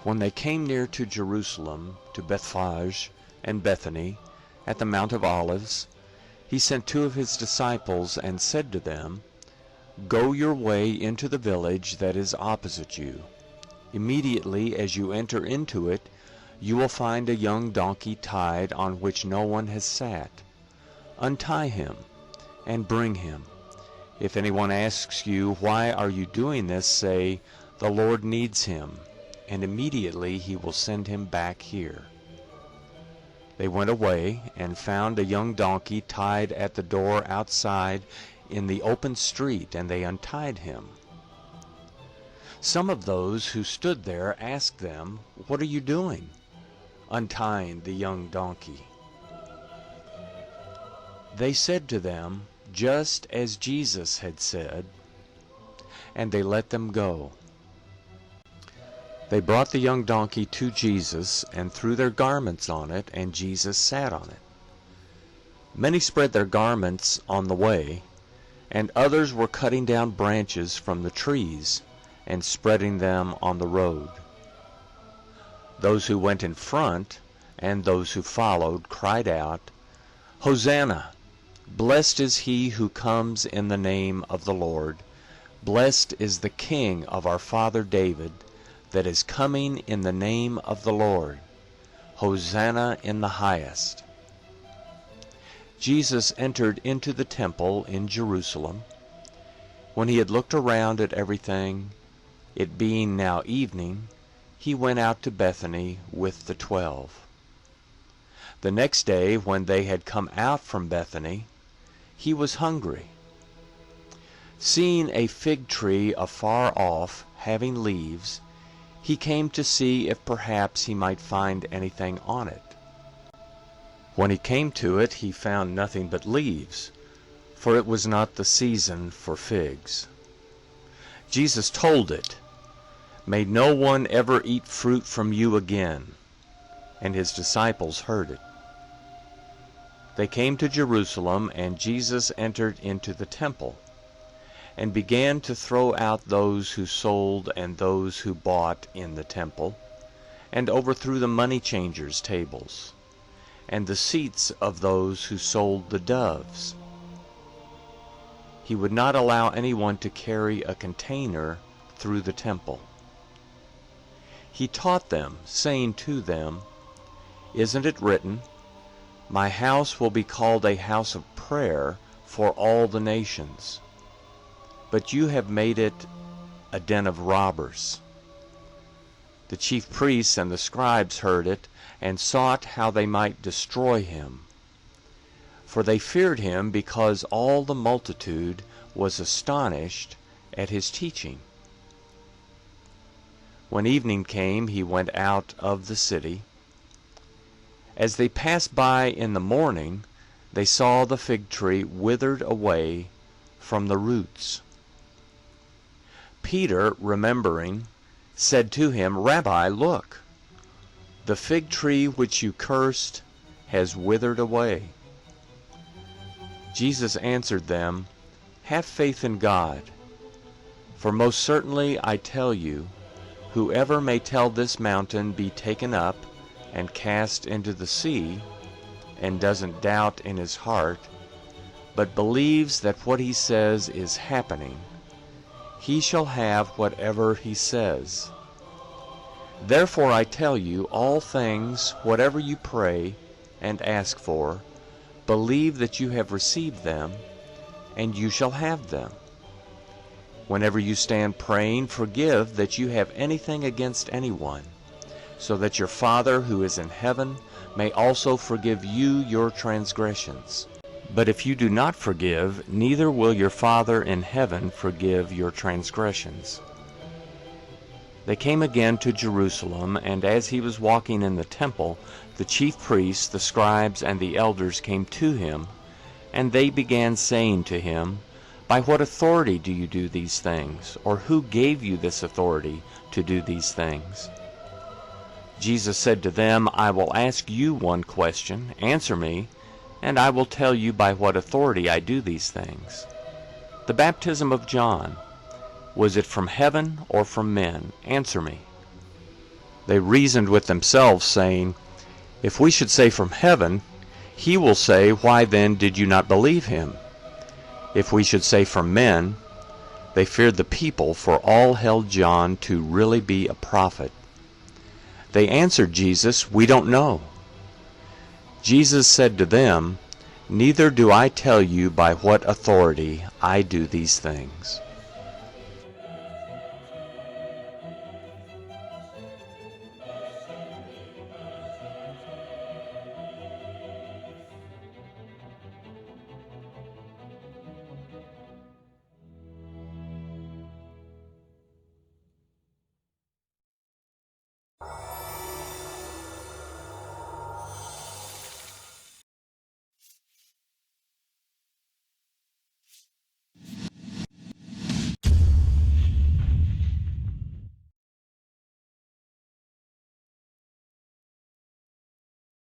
When they came near to Jerusalem, to Bethphage and Bethany, at the Mount of Olives, he sent 2 of his disciples and said to them, "Go your way into the village that is opposite you. Immediately as you enter into it, you will find a young donkey tied on which no one has sat. Untie him and bring him. If anyone asks you, 'Why are you doing this?' say, 'The Lord needs him,' and immediately he will send him back here." They went away and found a young donkey tied at the door outside in the open street, and they untied him. Some of those who stood there asked them, "What are you doing, untying the young donkey?" They said to them, "Just as Jesus had said," and they let them go. They brought the young donkey to Jesus and threw their garments on it, and Jesus sat on it. Many spread their garments on the way, and others were cutting down branches from the trees and spreading them on the road. Those who went in front and those who followed cried out, "Hosanna! Blessed is he who comes in the name of the Lord. Blessed is the King of our father David, that is coming in the name of the Lord. Hosanna in the highest." Jesus entered into the temple in Jerusalem. When he had looked around at everything, it being now evening, he went out to Bethany with the 12. The next day, when they had come out from Bethany, he was hungry. Seeing a fig tree afar off, having leaves, he came to see if perhaps he might find anything on it. When he came to it, he found nothing but leaves, for it was not the season for figs. Jesus told it, "May no one ever eat fruit from you again." And his disciples heard it. They came to Jerusalem, and Jesus entered into the temple, and began to throw out those who sold and those who bought in the temple, and overthrew the money changers' tables, and the seats of those who sold the doves. He would not allow anyone to carry a container through the temple. He taught them, saying to them, "Isn't it written, 'My house will be called a house of prayer for all the nations'? But you have made it a den of robbers." The chief priests and the scribes heard it, and sought how they might destroy him. For they feared him, because all the multitude was astonished at his teaching. When evening came, he went out of the city. As they passed by in the morning, they saw the fig tree withered away from the roots. Peter, remembering, said to him, "Rabbi, look, the fig tree which you cursed has withered away." Jesus answered them, "Have faith in God. For most certainly I tell you, whoever may tell this mountain, 'Be taken up and cast into the sea,' and doesn't doubt in his heart, but believes that what he says is happening, he shall have whatever he says. Therefore I tell you, all things, whatever you pray and ask for, believe that you have received them, and you shall have them. Whenever you stand praying, forgive that you have anything against anyone, so that your Father who is in heaven may also forgive you your transgressions. But if you do not forgive, neither will your Father in heaven forgive your transgressions." They came again to Jerusalem, and as he was walking in the temple, the chief priests, the scribes, and the elders came to him, and they began saying to him, "By what authority do you do these things? Or who gave you this authority to do these things?" Jesus said to them, "I will ask you one question. Answer me, and I will tell you by what authority I do these things. The baptism of John, was it from heaven or from men? Answer me." They reasoned with themselves, saying, "If we should say from heaven, he will say, why then did you not believe him? If we should say from men," they feared the people, for all held John to really be a prophet. They answered Jesus, "We don't know." Jesus said to them, "Neither do I tell you by what authority I do these things."